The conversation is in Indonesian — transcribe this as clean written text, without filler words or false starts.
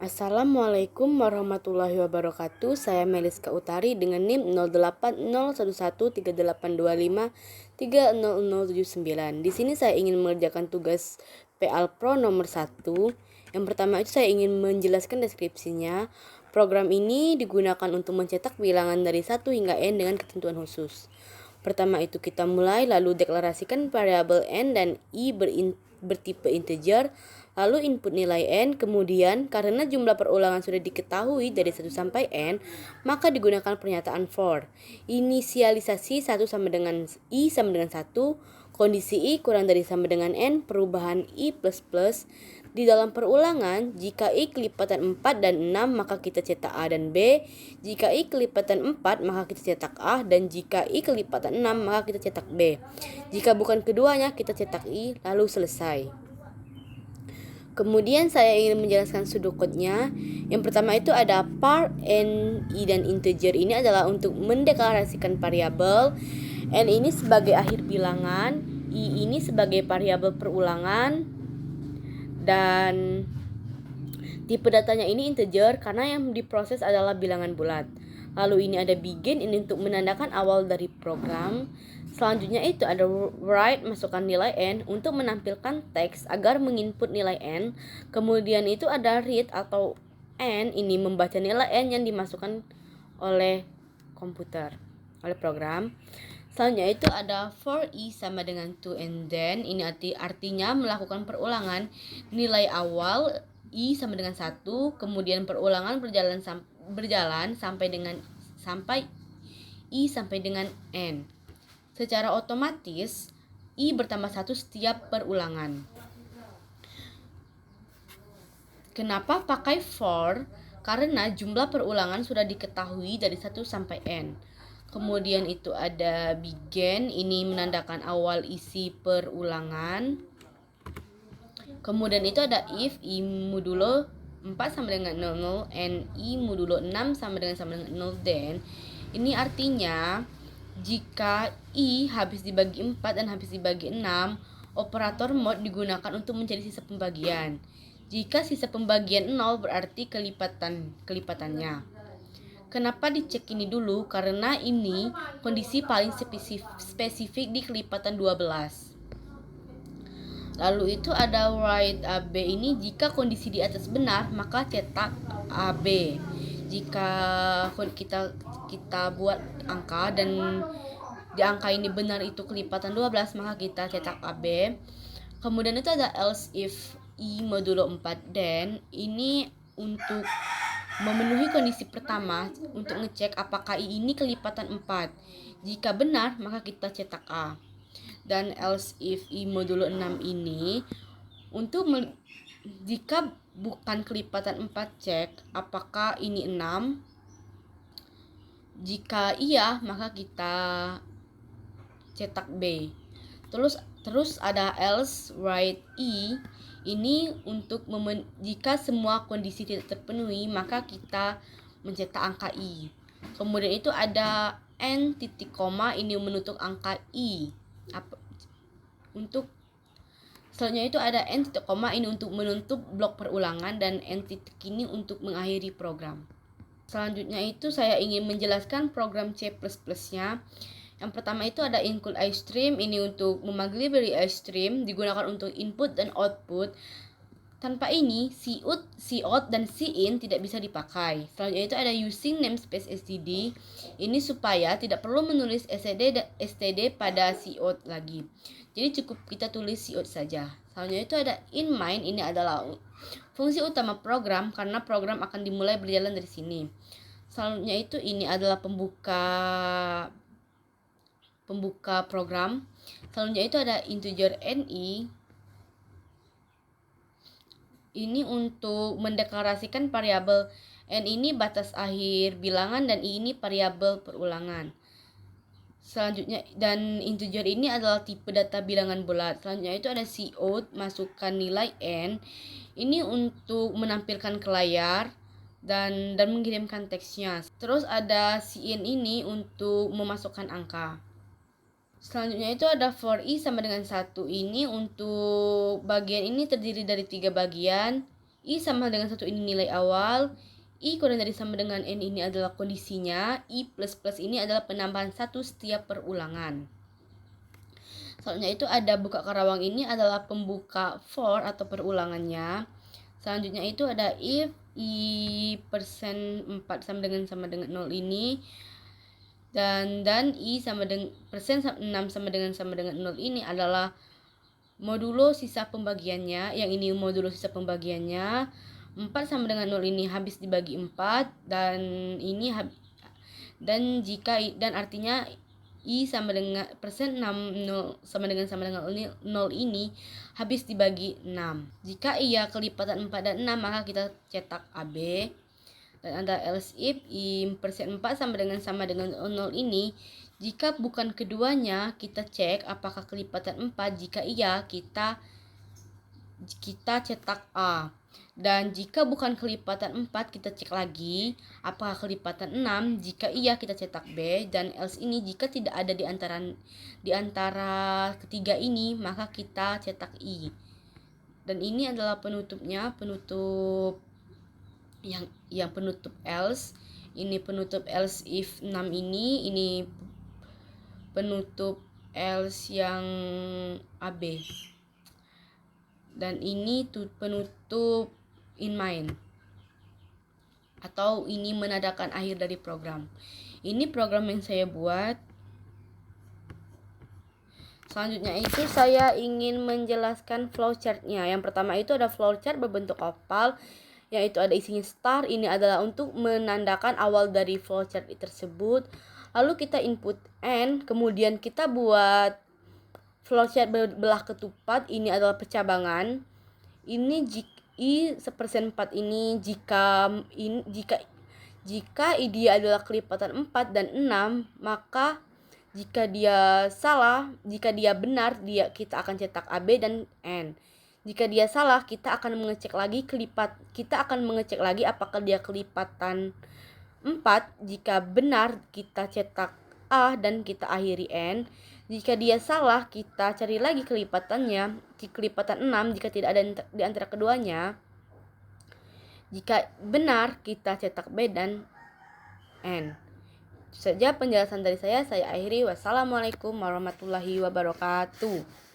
Assalamualaikum warahmatullahi wabarakatuh. Saya Meliska Utari dengan NIM 08011385300079. Di sini saya ingin mengerjakan tugas PAL Pro nomor 1. Yang pertama itu saya ingin menjelaskan deskripsinya. Program ini digunakan untuk mencetak bilangan dari 1 hingga n dengan ketentuan khusus. Pertama itu kita mulai, lalu deklarasikan variabel n dan i bertipe integer, lalu input nilai n. Kemudian karena jumlah perulangan sudah diketahui dari 1 sampai n, maka digunakan pernyataan for. Inisialisasi 1 sama dengan i sama dengan 1, kondisi i kurang dari sama dengan n, perubahan i plus plus. Di dalam perulangan, jika i kelipatan 4 dan 6 maka kita cetak A dan B. Jika i kelipatan 4 maka kita cetak A, dan jika i kelipatan 6 maka kita cetak B. Jika bukan keduanya kita cetak I, lalu selesai. Kemudian saya ingin menjelaskan pseudocode-nya. Yang pertama itu ada par, n, i, dan integer. Ini adalah untuk mendeklarasikan variabel. N ini sebagai akhir bilangan, i ini sebagai variabel perulangan, dan tipe datanya ini integer karena yang diproses adalah bilangan bulat. Lalu ini ada begin, ini untuk menandakan awal dari program. Selanjutnya itu ada write, masukkan nilai n untuk menampilkan teks agar menginput nilai n. Kemudian itu ada read atau n, ini membaca nilai n yang dimasukkan oleh komputer, oleh program. Selanjutnya itu ada for i sama dengan to and then. Ini artinya melakukan perulangan nilai awal i sama dengan 1, kemudian perulangan berjalan sampai i sampai dengan n. Secara otomatis i bertambah 1 setiap perulangan. Kenapa pakai for? Karena jumlah perulangan sudah diketahui dari 1 sampai n. Kemudian itu ada begin, ini menandakan awal isi perulangan. Kemudian itu ada if i modulo 4 sama dengan 00 and i modulo 6 sama dengan 0, then ini artinya jika i habis dibagi 4 dan habis dibagi 6, operator mod digunakan untuk mencari sisa pembagian. Jika sisa pembagian 0 berarti kelipatannya. Kenapa dicek ini dulu? Karena ini kondisi paling spesifik di kelipatan 12. Lalu itu ada write AB, ini jika kondisi di atas benar maka cetak AB. Jika kita buat angka dan di angka ini benar itu kelipatan 12 maka kita cetak AB. Kemudian itu ada else if i modulo 4 then, ini untuk memenuhi kondisi pertama untuk ngecek apakah i ini kelipatan 4. Jika benar maka kita cetak A. Dan else if i modulo 6 ini untuk jika bukan kelipatan 4 cek apakah ini 6. Jika iya maka kita cetak B. Terus ada else write i, ini untuk jika semua kondisi tidak terpenuhi maka kita mencetak angka i. Kemudian itu ada n titik koma, ini menutup angka i. Selanjutnya itu ada n titik koma, ini untuk menutup blok perulangan, dan n titik ini untuk mengakhiri program. Selanjutnya itu saya ingin menjelaskan program C++-nya. Yang pertama itu ada include iStream, ini untuk memanggil library iStream, digunakan untuk input dan output. Tanpa ini, cout dan cin tidak bisa dipakai. Selanjutnya itu ada using namespace std, ini supaya tidak perlu menulis std pada cout lagi. Jadi cukup kita tulis cout saja. Selanjutnya itu ada in main, ini adalah fungsi utama program karena program akan dimulai berjalan dari sini. Selanjutnya itu ini adalah pembuka program. Selanjutnya itu ada integer ni, ini untuk mendeklarasikan variabel n ini batas akhir bilangan dan i ini variabel perulangan. Selanjutnya, dan integer ini adalah tipe data bilangan bulat. Selanjutnya itu ada cout, masukkan nilai n, ini untuk menampilkan ke layar dan mengirimkan teksnya. Terus ada cin ini untuk memasukkan angka. Selanjutnya itu ada for i sama dengan 1, ini untuk bagian ini terdiri dari 3 bagian. I sama dengan 1 ini nilai awal, I kurang dari sama dengan N ini adalah kondisinya, I plus plus ini adalah penambahan 1 setiap perulangan. Selanjutnya itu ada buka karawang ini adalah pembuka for atau perulangannya. Selanjutnya itu ada if I persen 4 sama dengan 0 ini, dan I sama dengan persen 6 sama dengan 0 ini adalah modulo sisa pembagiannya. Yang ini modulo sisa pembagiannya. 4 sama dengan 0 ini habis dibagi 4, dan ini dan artinya I sama dengan persen 6 0 sama dengan 0 ini habis dibagi 6. Jika iya kelipatan 4 dan 6, maka kita cetak AB. Dan ada else if I persen 4 sama dengan 0 ini, jika bukan keduanya, kita cek apakah kelipatan 4. Jika iya, kita cetak A. Dan jika bukan kelipatan 4, kita cek lagi apakah kelipatan 6. Jika iya, kita cetak B. Dan else ini jika tidak ada di antara ketiga ini, maka kita cetak I. Dan ini adalah penutupnya, penutup yang penutup else. Ini penutup else if 6 ini penutup else yang AB. Dan ini penutup in mind, atau ini menandakan akhir dari program. Ini program yang saya buat. Selanjutnya itu saya ingin menjelaskan flowchartnya. Yang pertama itu ada flowchart berbentuk oval, yaitu ada isinya star. Ini adalah untuk menandakan awal dari flowchart tersebut. Lalu kita input N, kemudian kita buat flowchart berbelah ketupat. Ini adalah percabangan. Ini I sepersen 4 ini jika dia adalah kelipatan 4 dan 6, maka jika dia benar, kita akan cetak AB dan N. Jika dia salah, kita akan mengecek lagi apakah dia kelipatan 4. Jika benar, kita cetak A dan kita akhiri N. Jika dia salah, kita cari lagi kelipatannya, kelipatan 6 jika tidak ada di antara keduanya. Jika benar, kita cetak B dan N. Itu saja penjelasan dari saya akhiri. Wassalamualaikum warahmatullahi wabarakatuh.